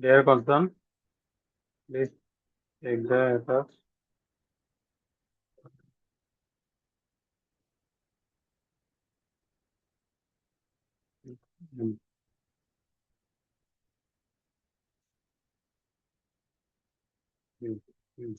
Dear concern, please take the attached. Hmm, hmm, hmm,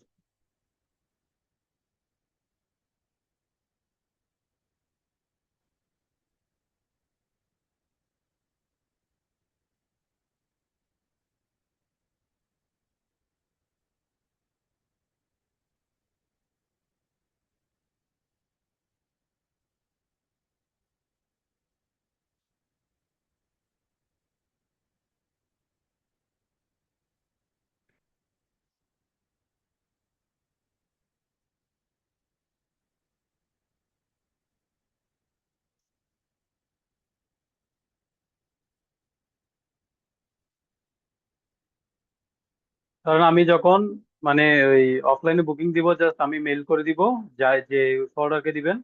কারণ আমি যখন মানে ওই অফলাইনে বুকিং দিব, জাস্ট আমি মেল করে দিব, যাই যে অর্ডারকে দিবেন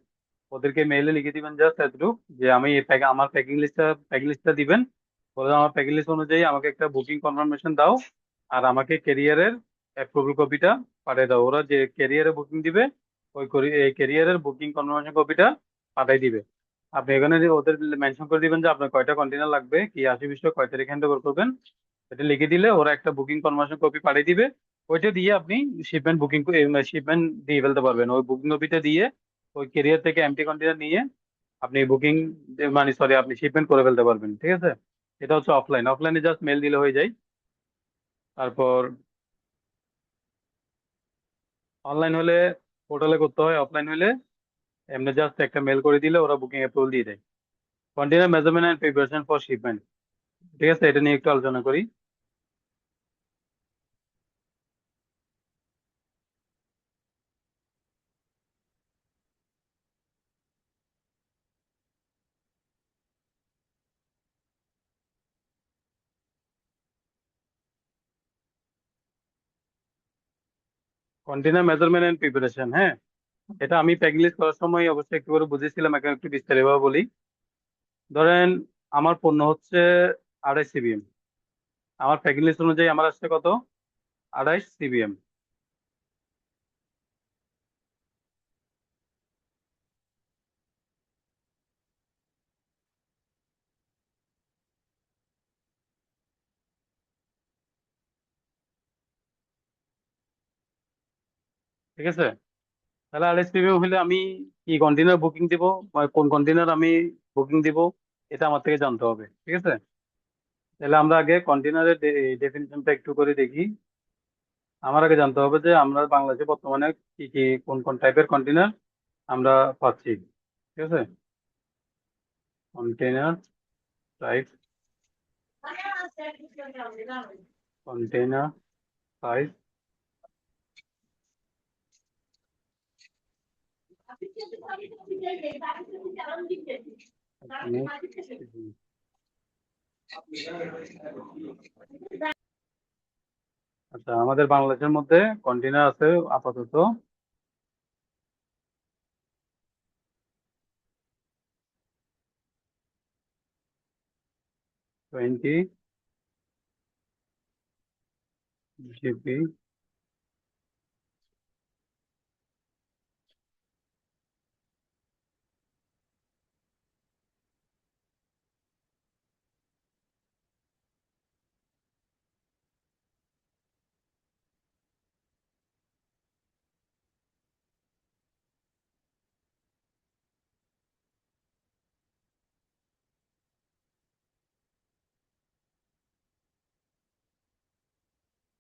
ওদেরকে মেইলে লিখে দিবেন জাস্ট এতটুকু যে আমি আমার প্যাকিং লিস্টটা দিবেন, বলে আমার প্যাকিং লিস্ট অনুযায়ী আমাকে একটা বুকিং কনফার্মেশন দাও, আর আমাকে ক্যারিয়ারের অ্যাপ্রুভাল কপিটা পাঠিয়ে দাও। ওরা যে ক্যারিয়ারে বুকিং দিবে এই ক্যারিয়ারের বুকিং কনফার্মেশন কপিটা পাঠিয়ে দিবে। আপনি এখানে যে ওদের মেনশন করে দিবেন যে আপনার কয়টা কন্টেনার লাগবে, কি আশি বিশটা কয় তারিখ হ্যান্ড ওভার করবেন, এটা লিখে দিলে ওরা একটা বুকিং কনফার্মেশন কপি পাঠিয়ে দিবে। ওইটা দিয়ে আপনি শিপমেন্ট দিয়ে ফেলতে পারবেন। ওই বুকিং কপিটা দিয়ে ওই ক্যারিয়ার থেকে এমটি কন্টেনার নিয়ে আপনি বুকিং মানে সরি আপনি শিপমেন্ট করে ফেলতে পারবেন। ঠিক আছে, এটা হচ্ছে অফলাইনে জাস্ট মেল দিলে হয়ে যায়। তারপর অনলাইন হলে পোর্টালে করতে হয়, অফলাইন হলে এমনি জাস্ট একটা মেল করে দিলে ওরা বুকিং অ্যাপ্রুভাল দিয়ে দেয়। Container measurement and preparation for shipment, ঠিক আছে, এটা নিয়ে একটু আলোচনা করি। কন্টেনার মেজারমেন্ট এন্ড প্রিপারেশন, হ্যাঁ, এটা আমি প্যাকিং লিস্ট করার সময় অবশ্যই একটু করে বুঝেছিলাম, এখন একটু বিস্তারিতভাবে বলি। ধরেন আমার পণ্য হচ্ছে 28 সিবিএম, আমার প্যাকিং লিস্ট অনুযায়ী আমার আসছে কত, 28 সিবিএম। ঠিক আছে, তাহলে 28 সিবিএম হলে আমি কি কন্টেনার বুকিং দিব, মানে কোন কন্টেনার আমি বুকিং দিব, এটা আমার থেকে জানতে হবে। ঠিক আছে, তাহলে আমরা আগে কন্টেনারের ডেফিনিশনটা একটু করে দেখি। আমার আগে জানতে হবে যে আমরা বাংলাদেশে বর্তমানে কি কি কোন কোন টাইপের কন্টেনার আমরা পাচ্ছি। ঠিক আছে, কন্টেনার টাইপ, কন্টেনার সাইজ, আচ্ছা আমাদের বাংলাদেশের মধ্যে কন্টেনার আছে আপাতত 20 জিবি।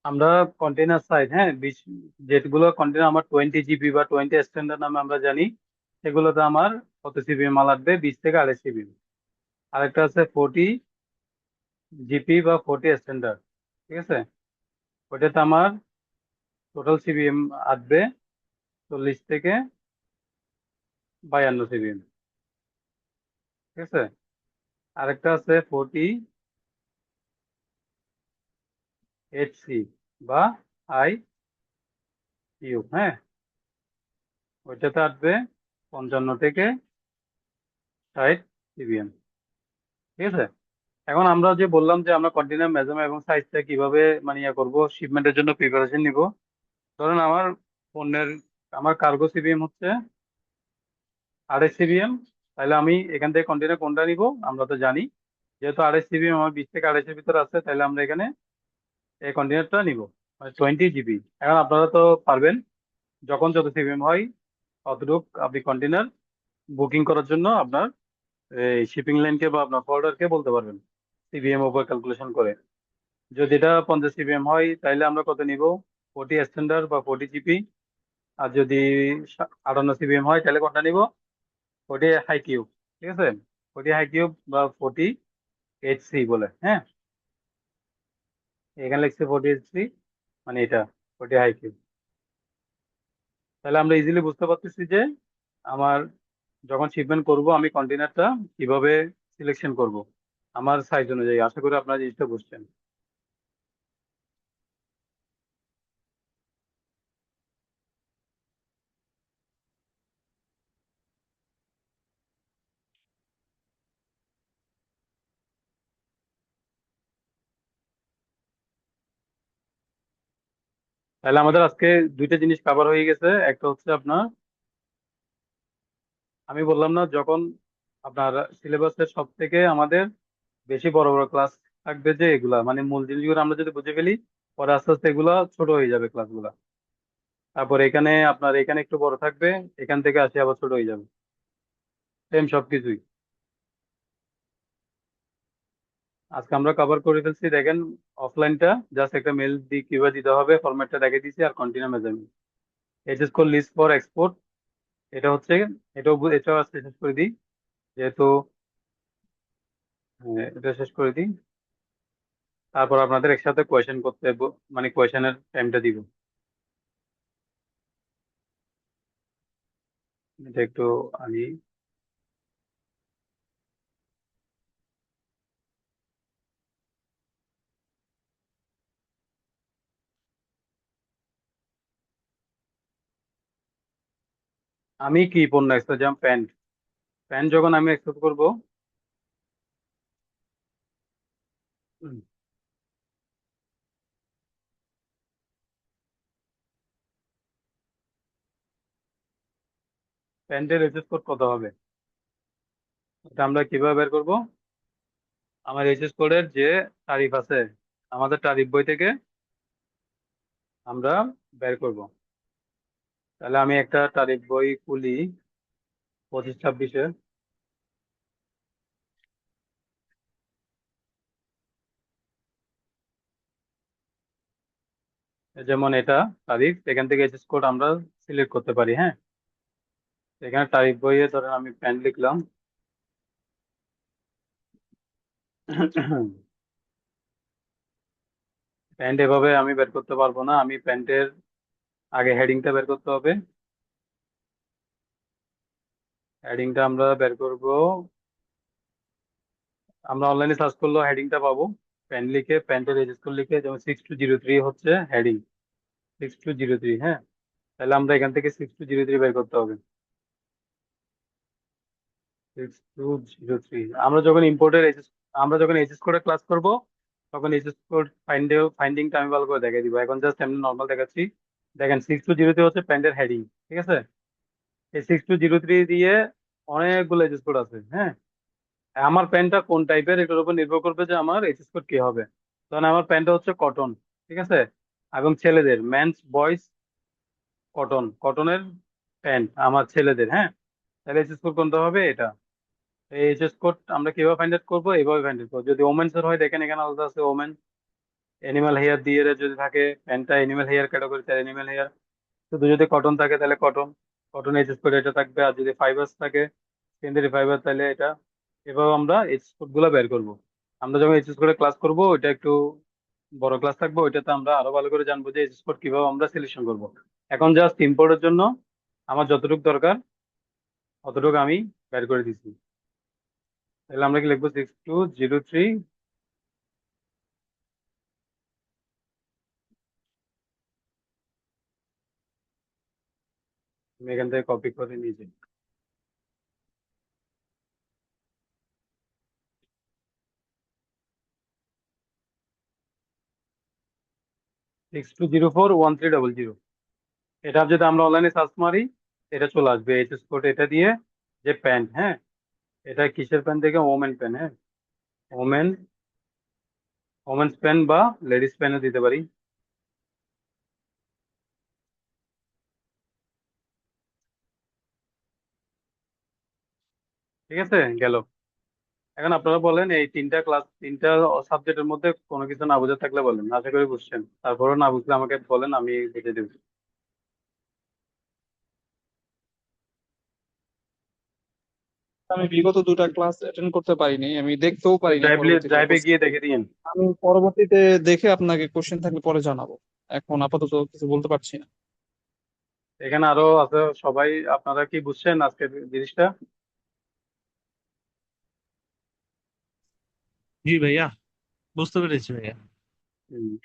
আমরা কন্টেনার সাইজ, হ্যাঁ, যেগুলো কন্টেনার আমার 20 জিবি বা 20 স্ট্যান্ডার্ড নামে আমরা জানি, সেগুলোতে আমার কত সিবি মাল লাগবে, 20 থেকে 28 সিবি। আরেকটা আছে 40 জিবি বা 40 স্ট্যান্ডার্ড। ঠিক আছে, ওইটাতে আমার টোটাল সিবিএম আসবে 40 থেকে 52 সিবিএম। ঠিক আছে, আরেকটা আছে 48 সি বা IQ, হ্যাঁ, ওইটাতে আসবে 55 থেকে 60 সিবিএম। ঠিক আছে, এখন আমরা যে বললাম যে আমরা কন্টেনার মেজারমেন্ট এবং সাইজটা কিভাবে মানে ইয়ে করবো, শিপমেন্টের জন্য প্রিপারেশন নিব। ধরেন আমার পণ্যের, আমার কার্গো সিবিএম হচ্ছে 28 সিবিএম। তাহলে আমি এখান থেকে কন্টেনার কোনটা নিব? আমরা তো জানি, যেহেতু 28 সিবিএম আমার 20 থেকে 28-এর ভিতরে আছে, তাহলে আমরা এখানে এই কন্টেনারটা নিব, মানে 20 জিবি। এখন আপনারা তো পারবেন, যখন যত সিবিএম হয় ততটুক আপনি কন্টেনার বুকিং করার জন্য আপনার এই শিপিং লাইনকে বা আপনার ফরওয়ার্ডারকে বলতে পারবেন সিবিএম উপর ক্যালকুলেশন করে। যদি এটা 50 সিবিএম হয় তাহলে আমরা কত নিব? 40 স্ট্যান্ডার্ড বা 40 জিবি। আর যদি 58 সিবিএম হয় তাহলে কোনটা নিব? 40 হাই কিউব। ঠিক আছে, 40 হাই কিউব বা 40 এইচ সি বলে, হ্যাঁ। এখানে লিখছে 40 এইচ সি, মানে এটা 40 হাই কিউব। তাহলে আমরা ইজিলি বুঝতে পারতেছি যে আমার যখন শিপমেন্ট করব আমি কন্টেনারটা কিভাবে সিলেকশন করব আমার সাইজ অনুযায়ী। আশা করি আপনারা জিনিসটা বুঝছেন। তাহলে আমাদের আজকে দুইটা জিনিস কভার হয়ে গেছে। একটা হচ্ছে আপনার, আমি বললাম না, যখন আপনার সিলেবাসের সব থেকে আমাদের বেশি বড় বড় ক্লাস থাকবে, যে এগুলা মানে মূল জিনিসগুলো আমরা যদি বুঝে ফেলি, পরে আস্তে আস্তে এগুলা ছোট হয়ে যাবে ক্লাসগুলা। তারপর এখানে আপনার এখানে একটু বড় থাকবে, এখান থেকে আসে আবার ছোট হয়ে যাবে, সেম সবকিছুই। আজকে আমরা কভার করে ফেলছি দেখেন। অফলাইনটা জাস্ট একটা মেল দিয়ে কিভাবে দিতে হবে ফরম্যাটটা দেখে দিয়েছি, আর continue measurement, HS code list for export, এটা হচ্ছে, এটাও আজকে শেষ করে দিই যেহেতু, এটা শেষ করে দিই। তারপর আপনাদের একসাথে কোয়েশ্চেন করতে মানে কোয়েশ্চেনের টাইমটা দিব। এটা একটু আমি আমি কি পণ্য এক্সপোর্ট, যেমন প্যান্ট, প্যান্ট যখন আমি এক্সপোর্ট করব, প্যান্টের এইচএস কোড কত হবে এটা আমরা কিভাবে বের করব? আমার এইচএস কোডের যে তারিফ আছে আমাদের তারিফ বই থেকে আমরা বের করব। তাহলে আমি একটা তারিফ বই খুলি, 25-26-এ। যেমন এটা তারিফ, এখান থেকে এইচএস কোড আমরা সিলেক্ট করতে পারি, হ্যাঁ। এখানে তারিফ বইয়ে ধরেন আমি প্যান্ট লিখলাম। প্যান্ট এভাবে আমি বের করতে পারবো না, আমি প্যান্টের আগে হেডিংটা বের করতে হবে। হেডিংটা আমরা বের করব, আমরা অনলাইনে সার্চ করলেও হেডিংটা পাবো। প্যান্ট লিখে প্যান্টের এইচএস কোড লিখে, যেমন 6203 হচ্ছে হেডিং, 6203, হ্যাঁ। তাহলে আমরা এখান থেকে 6203 বের করতে হবে। 6203, আমরা যখন ইম্পোর্টের এইচএস, আমরা যখন এইচএস কোডে ক্লাস করব তখন এইচএস কোড ফাইন্ডিংটা আমি ভালো করে দেখাই দিব। এখন জাস্ট এমনি নর্মাল দেখাচ্ছি। দেখেন 6203 হচ্ছে প্যান্টের হেডিং, ঠিক আছে। এই 6203 দিয়ে অনেকগুলো এইচএস কোড আছে, হ্যাঁ। আমার প্যান্টটা কোন টাইপের এটার উপর নির্ভর করবে যে আমার এইচএস কোড কি হবে। তখন আমার প্যান্টটা হচ্ছে কটন, ঠিক আছে, এবং ছেলেদের মেন্স বয়েজ কটন, কটনের প্যান্ট আমার ছেলেদের, হ্যাঁ। তাহলে এইচএস কোড কোনটা হবে? এটা। এই এইচএস কোড আমরা কিভাবে ফাইন্ড আউট করবো? এইভাবে ফাইন্ড আউট করবো। যদি ওমেন্স এর হয়, দেখেন এখানে আলাদা আছে ওমেন। এনিম্যাল হেয়ার দিয়ে এর যদি থাকে, প্যান্টটা এনিম্যাল হেয়ার ক্যাটাগরি, তাহলে এনিম্যাল হেয়ার। শুধু যদি কটন থাকে তাহলে কটন, কটন এইচএস কোড এটা থাকবে। আর যদি ফাইবার্স থাকে, সেকেন্ডারি ফাইবার, তাহলে এটা। এভাবে আমরা এইচএস কোড গুলা বের করবো। আমরা যখন এইচএস কোডে ক্লাস করবো, ওইটা একটু বড় ক্লাস থাকবে, ওইটাতে আমরা আরো ভালো করে জানবো যে এইচএস কোড কিভাবে আমরা সিলেকশন করবো। এখন জাস্ট ইম্পোর্টের জন্য আমার যতটুকু দরকার অতটুকু আমি বের করে দিচ্ছি। তাহলে আমরা কি লিখবো? 6203। আমি এখান থেকে কপি করে নিয়েছি। 62041300। এটা যদি আমরা অনলাইনে সার্চ মারি, এটা চলে আসবে এইচএস কোড এটা দিয়ে। যে প্যান্ট, হ্যাঁ, এটা কিসের প্যান্ট থেকে? ওমেন প্যান্ট, হ্যাঁ। ওমেন, ওমেন্স প্যান্ট বা লেডিস প্যান্টও দিতে পারি। ঠিক আছে, গেল। এখন আপনারা বলেন, এই তিনটা সাবজেক্টের মধ্যে কোনো কিছু না বুঝে থাকলে বলেন, আশা করি বুঝছেন। তারপরও না বুঝলে আমাকে বলেন, আমি বুঝে দেবো। আমি বিগত দুটা ক্লাস অ্যাটেন্ড করতে পারিনি, আমি দেখতেও তো পারিনি পরবর্তীতে ড্রাইভে কোশ্চেন। গিয়ে দেখে দিন। আমি পরবর্তীতে দেখে আপনাকে কোশ্চেন থাকলে পরে জানাবো। এখন আপাতত কিছু বলতে পারছি না। এখানে আরো আছে সবাই। আপনারা কি বুঝছেন আজকের জিনিসটা? জি ভাইয়া, বুঝতে পেরেছি ভাইয়া।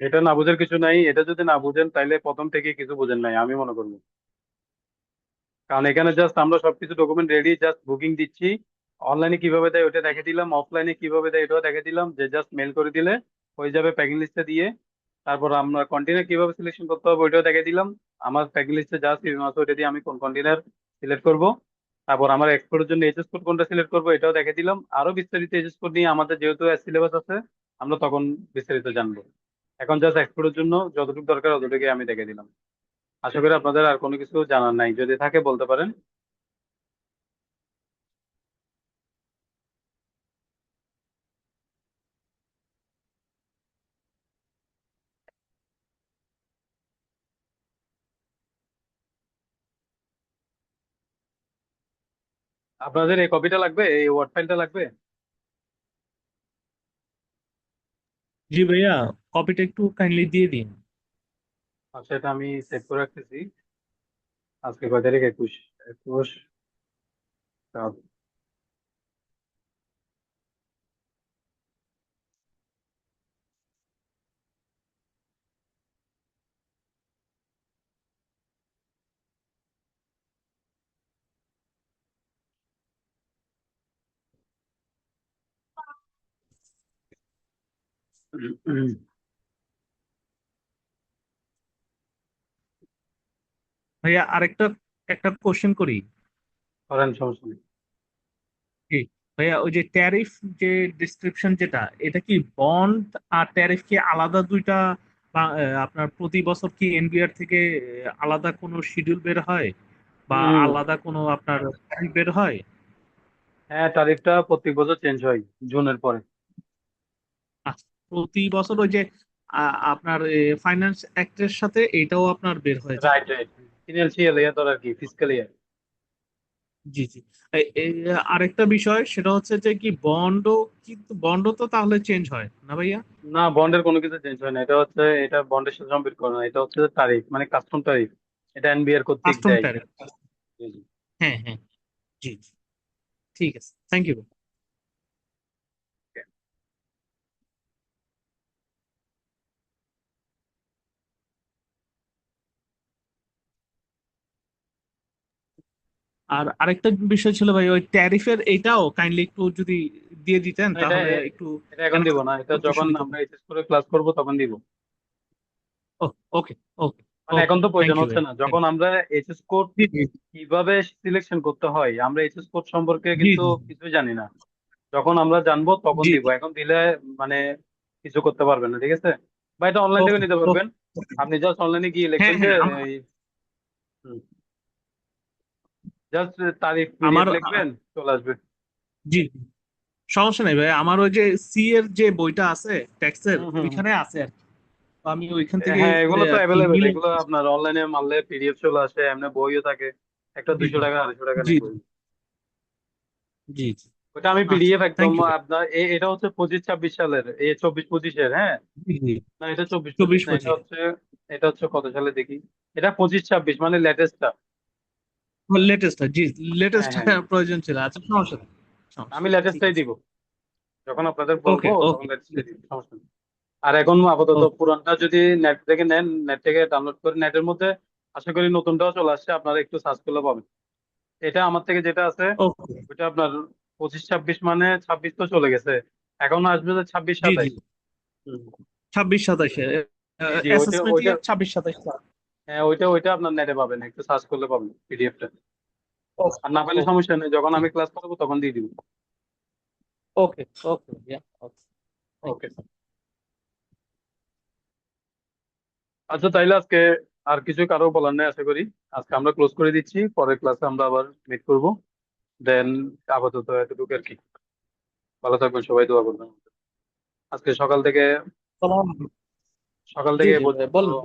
এটা না বুঝার কিছু নাই। এটা যদি না বুঝেন তাইলে প্রথম থেকে কিছু বুঝেন নাই, আমি মনে করবো। কারণ এখানে জাস্ট আমরা সবকিছু ডকুমেন্ট রেডি, জাস্ট বুকিং দিচ্ছি। অনলাইনে কিভাবে দেয় ওটা দেখে দিলাম, অফলাইনে কিভাবে দেয় এটাও দেখে দিলাম, যে জাস্ট মেল করে দিলে হয়ে যাবে প্যাকিং লিস্টে দিয়ে। তারপর আমরা কন্টেনার কিভাবে সিলেকশন করতে হবে ওইটাও দেখে দিলাম। আমার প্যাকিং লিস্টে যা সিজন আছে ওইটা দিয়ে আমি কোন কন্টেনার সিলেক্ট করব। তারপর আমার এক্সপোর্টের জন্য এইচএস কোড কোনটা সিলেক্ট করবো এটাও দেখে দিলাম। আরো বিস্তারিত এইচএস কোড নিয়ে আমাদের যেহেতু সিলেবাস আছে, আমরা তখন বিস্তারিত জানবো। এখন জাস্ট এক্সপোর্টের জন্য যতটুকু দরকার অতটুকুই আমি দেখে দিলাম। আশা করি আপনাদের আর কোনো কিছু জানার নাই, যদি থাকে বলতে পারেন। আপনাদের এই কপিটা লাগবে, এই ওয়ার্ড ফাইলটা লাগবে? জি ভাইয়া, কপিটা একটু কাইন্ডলি দিয়ে দিন। আচ্ছা, এটা আমি সেভ করে রাখতেছি। আজকে কয় তারিখ? 21। 21। ভাইয়া আরেকটা একটা কোশ্চেন করি। করেন, সমস্যা নেই। জি ভাইয়া, ওই যে ট্যারিফ, যে ডিসক্রিপশন যেটা, এটা কি বন্ড আর ট্যারিফ কি আলাদা দুইটা? বা আপনার প্রতি বছর কি এনবিআর থেকে আলাদা কোনো শিডিউল বের হয়, বা হম। আলাদা কোনো আপনার ট্যারিফ বের হয়? হ্যাঁ, তারিখটা প্রত্যেক বছর চেঞ্জ হয় জুনের পরে। আচ্ছা, প্রতি বছর ওই যে আপনার ফাইন্যান্স অ্যাক্টের সাথে এটাও আপনার বের হয়ে যায়। Right, right. ফিনান্সিয়াল ইয়ার আর কি, ফিজিক্যাল ইয়ার। জি জি। এই আরেকটা বিষয় সেটা হচ্ছে যে কি বন্ডও, কিন্তু বন্ডও তো তাহলে চেঞ্জ হয় না ভাইয়া? না, বন্ডের কোনো কিছু চেঞ্জ হয় না। এটা হচ্ছে, এটা বন্ডের সাথে সম্পর্ক করে না। এটা হচ্ছে তারিখ, মানে কাস্টম তারিখ। এটা এনবিআর কর্তৃক কাস্টম দেয়। ট্যারিফ। জি, জি। হ্যাঁ হ্যাঁ। জি জি। ঠিক আছে, থ্যাংক ইউ। আর আরেকটা বিষয় ছিল ভাই, ওই ট্যারিফের এইটাও কাইন্ডলি একটু যদি দিয়ে দিতেন না, এটা তাহলে একটু এটা এখন দিব না, অ্যানালাইসিস এটা করতে যখন সুবিধা হতো। আমরা এইচএস করে ক্লাস করব তখন দিব। ও, ওকে ওকে। মানে ওকে, এখন তো থ্যাংক প্রয়োজন ইউ হচ্ছে ভাই, না, থ্যাংক যখন আমরা এইচএস কোড জি জি কিভাবে সিলেকশন করতে হয়, আমরা এইচএস কোড সম্পর্কে জি কিন্তু জি কিছুই জানি না। যখন আমরা জানবো তখন জি দিব, জি। এখন দিলে মানে কিছু করতে পারবেন না, ঠিক আছে? বা এটা অনলাইন থেকে ওকে নিতে ওকে। পারবেন। আপনি জাস্ট অনলাইনে গিয়ে হ্যাঁ লিখবেন যে হ্যাঁ, জাস্ট তারিখ আমার পিডিএফ লিখবেন, চলে আসবে। জি জি। সমস্যা নেই ভাই, আমার ওই যে সি এর যে বইটা আছে ট্যাক্সের, হুম, হুম, হুম। ওইখানে আছে আর কি। তো আমি ওইখান থেকে হ্যাঁ, এগুলো তো আর কি অ্যাভেলেবেল। মিলে। এগুলো আপনার অনলাইনে মারলে পিডিএফ চলে আসে, এমনি বইও থাকে। একটা জি 200 টাকা 250 টাকা জি নেই জি বই। জি জি। ওটা আমি আচ্ছা, পিডিএফ একদম থ্যাংক ইউ ভাই। আপনার এটা হচ্ছে 25-26 সালের, 24-25-এর, হ্যাঁ। জি জি। না, এটা 24-25 চব্বিশ না, এটা পঁচিশ হচ্ছে, এটা হচ্ছে কত সালে দেখি। এটা 25-26 মানে লেটেস্টটা। লেটেস্ট, জি। হ্যাঁ, লেটেস্ট হ্যাঁ। প্রয়োজন ছিল, আচ্ছা সমস্যা নেই। সমস্যা আমি নেই, ঠিক লেটেস্টটাই আছে। দিব, যখন আপনাদের বলবো ওকে তখন ওকে। লেটেস্টটাই দিব, সমস্যা নেই। আর এখন আপাতত ওকে পুরানটা যদি নেট থেকে নেন, নেট থেকে ডাউনলোড করে, নেটের মধ্যে আশা করি নতুনটাও চলে আসছে, আপনারা একটু সার্চ করলে পাবেন। এটা আমার থেকে যেটা আছে ওকে। ওইটা আপনার 25-26 মানে 26 তো চলে গেছে, এখন আসবে যে ছাব্বিশ জি জি। সাতাইশ হুম। 26 27 জি জি ওইটা অ্যাসেসমেন্ট ওইটা ইয়ার 26-27 সাল। হ্যাঁ ওইটা ওইটা আপনার নেটে পাবেন, একটু সার্চ করলে পাবেন পিডিএফটা। ওকে আর না পেলে ওকে সমস্যা নেই, যখন ঠিক আমি ক্লাস করবো তখন দিয়ে দিব। ওকে ওকে ওকে থ্যাংক ওকে। ইউ। আচ্ছা তাইলে আজকে আর কিছু কারো বলার নেই আশা করি। আজকে আমরা ক্লোজ করে দিচ্ছি, পরের ক্লাসে আমরা আবার মিট করব। দেন আপাতত এতটুকু আর কি। ভালো থাকবেন সবাই, দোয়া করবেন। আজকে সকাল থেকে সালাম। সকাল জি থেকে এ জি ভাই পর্যন্ত বলেন।